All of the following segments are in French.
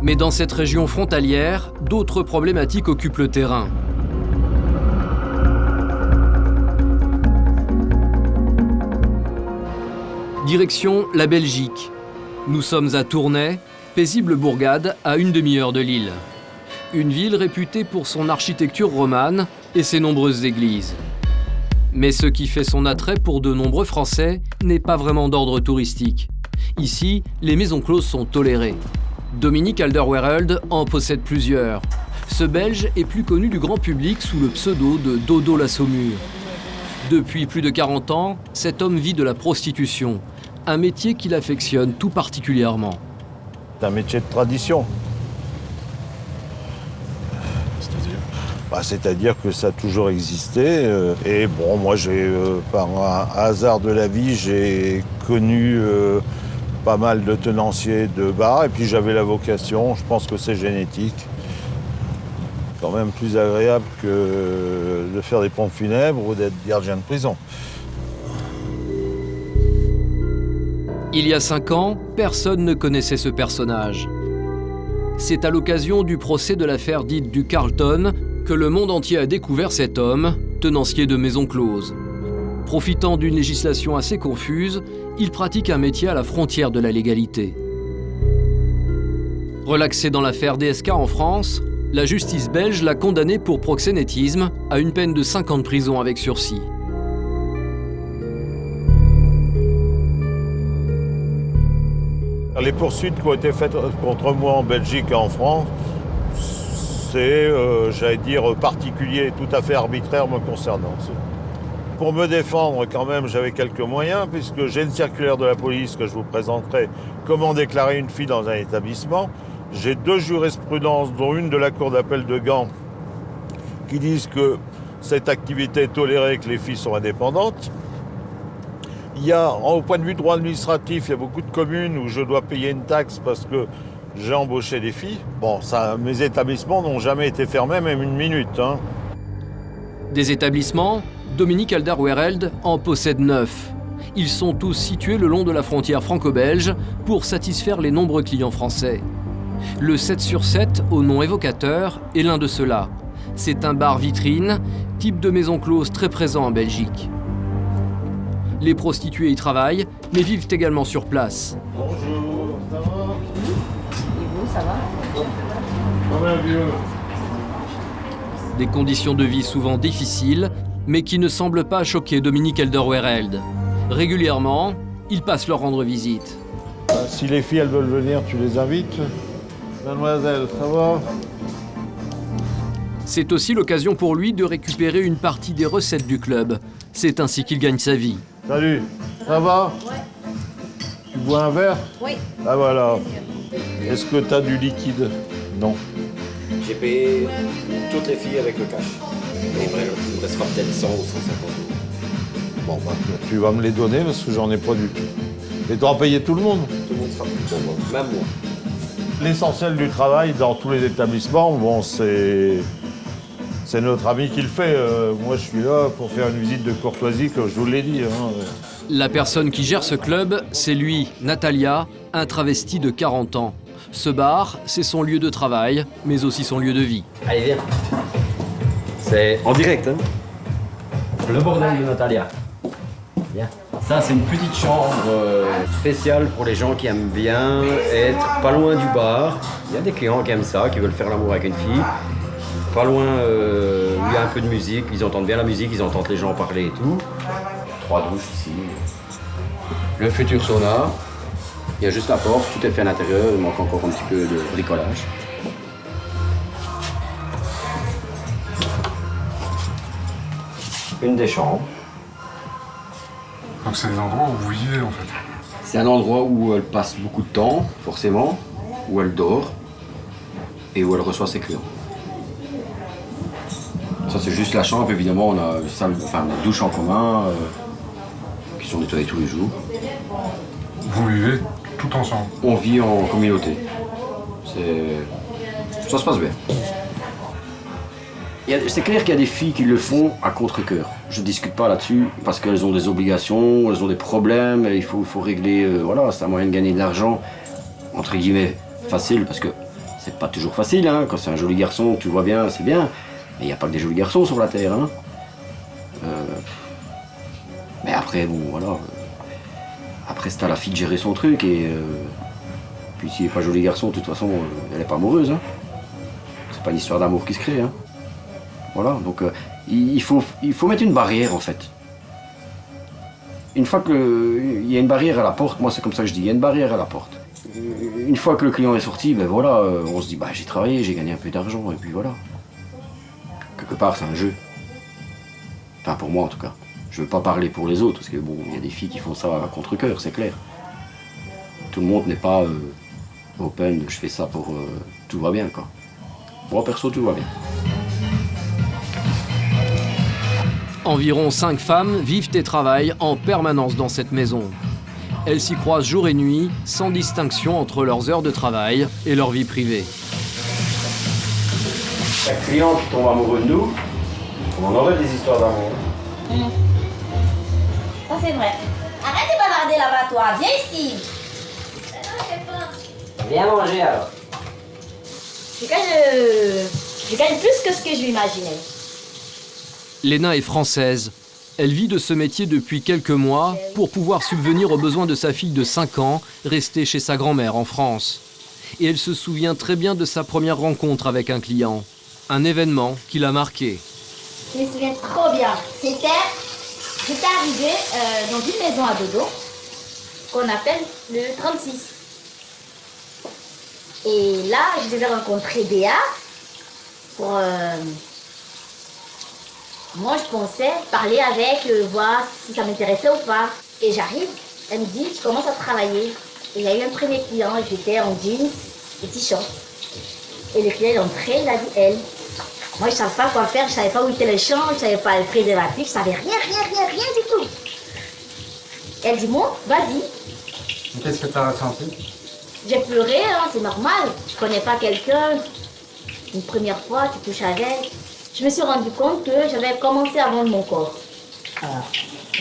Mais dans cette région frontalière, d'autres problématiques occupent le terrain. Direction la Belgique. Nous sommes à Tournai, paisible bourgade à une demi-heure de Lille. Une ville réputée pour son architecture romane et ses nombreuses églises. Mais ce qui fait son attrait pour de nombreux Français n'est pas vraiment d'ordre touristique. Ici, les maisons closes sont tolérées. Dominique Alderweireld en possède plusieurs. Ce Belge est plus connu du grand public sous le pseudo de Dodo la Saumure. Depuis plus de 40 ans, cet homme vit de la prostitution, un métier qu'il affectionne tout particulièrement. C'est un métier de tradition. C'est-à-dire que ça a toujours existé. Et bon, moi, par un hasard de la vie, j'ai connu pas mal de tenanciers de bars. Et puis j'avais la vocation, je pense que c'est génétique. Quand même plus agréable que de faire des pompes funèbres ou d'être gardien de prison. Il y a 5 ans, personne ne connaissait ce personnage. C'est à l'occasion du procès de l'affaire dite du Carlton que le monde entier a découvert cet homme, tenancier de maisons closes. Profitant d'une législation assez confuse, il pratique un métier à la frontière de la légalité. Relaxé dans l'affaire DSK en France, la justice belge l'a condamné pour proxénétisme à une peine de 5 ans de prison avec sursis. Les poursuites qui ont été faites contre moi en Belgique et en France, c'est, j'allais dire, particulier, tout à fait arbitraire me concernant. Pour me défendre, quand même, j'avais quelques moyens, puisque j'ai une circulaire de la police que je vous présenterai, comment déclarer une fille dans un établissement. J'ai 2 jurisprudences, dont une de la Cour d'appel de Gand, qui disent que cette activité est tolérée, que les filles sont indépendantes. Il y a, au point de vue droit administratif, il y a beaucoup de communes où je dois payer une taxe parce que j'ai embauché des filles. Bon, mes établissements n'ont jamais été fermés, même une minute. Hein. Des établissements, Dominique Alderweireld en possède 9. Ils sont tous situés le long de la frontière franco-belge pour satisfaire les nombreux clients français. Le 7 sur 7, au nom évocateur, est l'un de ceux-là. C'est un bar vitrine, type de maison close très présent en Belgique. Les prostituées y travaillent, mais vivent également sur place. Bonjour, ça va? Et vous, ça va? Comme un vieux. Des conditions de vie souvent difficiles, mais qui ne semblent pas choquer Dominique Alderweireld. Régulièrement, ils passent leur rendre visite. Si les filles elles veulent venir, tu les invites? Mademoiselle, ça va? C'est aussi l'occasion pour lui de récupérer une partie des recettes du club. C'est ainsi qu'il gagne sa vie. Salut, ça va? Ouais. Tu bois un verre? Oui. Ah voilà. Est-ce que tu as du liquide? Non. J'ai payé toutes les filles avec le cash. Et bref, il me restera peut-être 100 ou 150 euros. Bon, bah, tu vas me les donner parce que j'en ai pas du tout. Et tu auras payé tout le monde? Tout le monde sera pour moi, même moi. L'essentiel du travail dans tous les établissements, bon, c'est notre ami qui le fait. Moi, je suis là pour faire une visite de courtoisie, comme je vous l'ai dit. Hein. La personne qui gère ce club, c'est lui, Natalia, un travesti de 40 ans. Ce bar, c'est son lieu de travail, mais aussi son lieu de vie. Allez, viens. C'est en direct, hein. Le bordel de Natalia. Viens. Ça, c'est une petite chambre spéciale pour les gens qui aiment bien être pas loin du bar. Il y a des clients qui aiment ça, qui veulent faire l'amour avec une fille. Pas loin où il y a un peu de musique, ils entendent bien la musique, ils entendent les gens parler et tout. 3 douches ici. Le futur sauna. Il y a juste la porte, tout est fait à l'intérieur, il manque encore un petit peu de bricolage. Une des chambres. Donc c'est des endroits où vous vivez en fait? C'est un endroit où elle passe beaucoup de temps, forcément, où elle dort et où elle reçoit ses clients. Ça c'est juste la chambre, évidemment on a une douche en commun qui sont nettoyées tous les jours. Vous vivez tout ensemble? On vit en communauté. Ça se passe bien. C'est clair qu'il y a des filles qui le font à contre-cœur. Je ne discute pas là-dessus parce qu'elles ont des obligations, elles ont des problèmes, il faut régler, voilà, c'est un moyen de gagner de l'argent, entre guillemets, facile, parce que C'est pas toujours facile, hein. Quand c'est un joli garçon, tu vois bien, c'est bien. Mais il n'y a pas que des jolis garçons sur la terre, hein. Mais après, bon, voilà. Après, c'est à la fille de gérer son truc et... Puis s'il n'est pas joli garçon, de toute façon, elle n'est pas amoureuse, hein. C'est pas une histoire d'amour qui se crée, hein. Voilà, donc il faut mettre une barrière, en fait. Une fois qu'il y a une barrière à la porte, moi c'est comme ça que je dis, il y a une barrière à la porte. Une fois que le client est sorti, ben voilà, on se dit, bah j'ai travaillé, j'ai gagné un peu d'argent, et puis voilà. Quelque part, c'est un jeu. Enfin, pour moi en tout cas. Je veux pas parler pour les autres, parce que bon, il y a des filles qui font ça à contre-cœur, c'est clair. Tout le monde n'est pas open, je fais ça pour... tout va bien, quoi. Moi, perso, tout va bien. Environ 5 femmes vivent et travaillent en permanence dans cette maison. Elles s'y croisent jour et nuit, sans distinction entre leurs heures de travail et leur vie privée. Chaque client qui tombe amoureux de nous, on en aurait des histoires d'amour. Ça c'est vrai. Arrête de bavarder là-bas toi, viens ici. Viens manger alors. Je gagne plus que ce que je l'imaginais. Léna est française. Elle vit de ce métier depuis quelques mois pour pouvoir subvenir aux besoins de sa fille de 5 ans, restée chez sa grand-mère en France. Et elle se souvient très bien de sa première rencontre avec un client. Un événement qui l'a marqué. Je me souviens trop bien. J'étais arrivée dans une maison à dodo qu'on appelle le 36. Et là, je devais rencontrer Béa pour... Moi, je pensais parler avec, voir si ça m'intéressait ou pas. Et j'arrive, elle me dit, je commence à travailler. Et il y a eu un premier client, j'étais en jeans et t-shirt. Et le client est entré, il a dit elle. Moi, je ne savais pas quoi faire, je ne savais pas où était le champ, je ne savais pas le préservatif, je ne savais rien du tout. Elle dit, bon, vas-y. Qu'est-ce que tu as ressenti? J'ai pleuré, hein, c'est normal. Je ne connais pas quelqu'un. Une première fois, tu couches avec. Je me suis rendu compte que j'avais commencé à vendre mon corps. Voilà.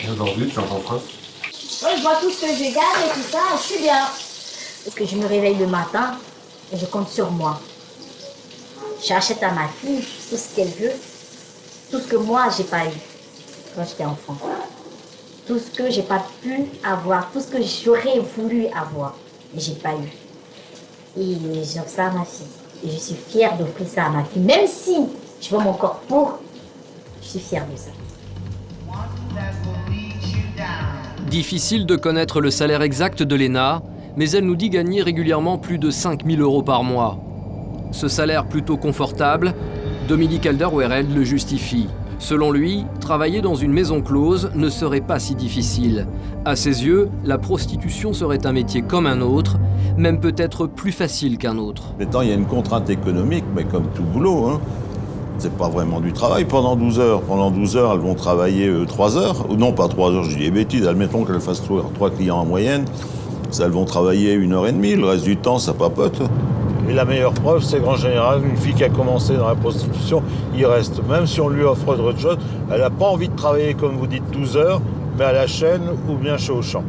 Et aujourd'hui, tu en penses quoi? Je vois tout ce que je gagne et tout ça, je suis bien. Parce que je me réveille le matin et je compte sur moi. J'achète à ma fille tout ce qu'elle veut, tout ce que moi, j'ai pas eu quand j'étais enfant. Tout ce que j'ai pas pu avoir, tout ce que j'aurais voulu avoir, mais j'ai pas eu. Et j'offre ça à ma fille. Et je suis fière d'offrir ça à ma fille, même si je vends mon corps pour, je suis fière de ça. Difficile de connaître le salaire exact de Léna, mais elle nous dit gagner régulièrement plus de 5 000 € par mois. Ce salaire plutôt confortable, Dominique Alderweireld le justifie. Selon lui, travailler dans une maison close ne serait pas si difficile. À ses yeux, la prostitution serait un métier comme un autre, même peut-être plus facile qu'un autre. Maintenant, il y a une contrainte économique, mais comme tout boulot, hein. C'est pas vraiment du travail pendant 12 heures. Pendant 12 heures, elles vont travailler 3 heures. Non, pas 3 heures, je dis des bêtises. Admettons qu'elles fassent 3 clients en moyenne. Elles vont travailler 1h30. Le reste du temps, ça papote. Et la meilleure preuve, c'est qu'en général, une fille qui a commencé dans la prostitution, il reste. Même si on lui offre autre chose, elle n'a pas envie de travailler, comme vous dites, 12 heures, mais à la chaîne ou bien chez Auchan.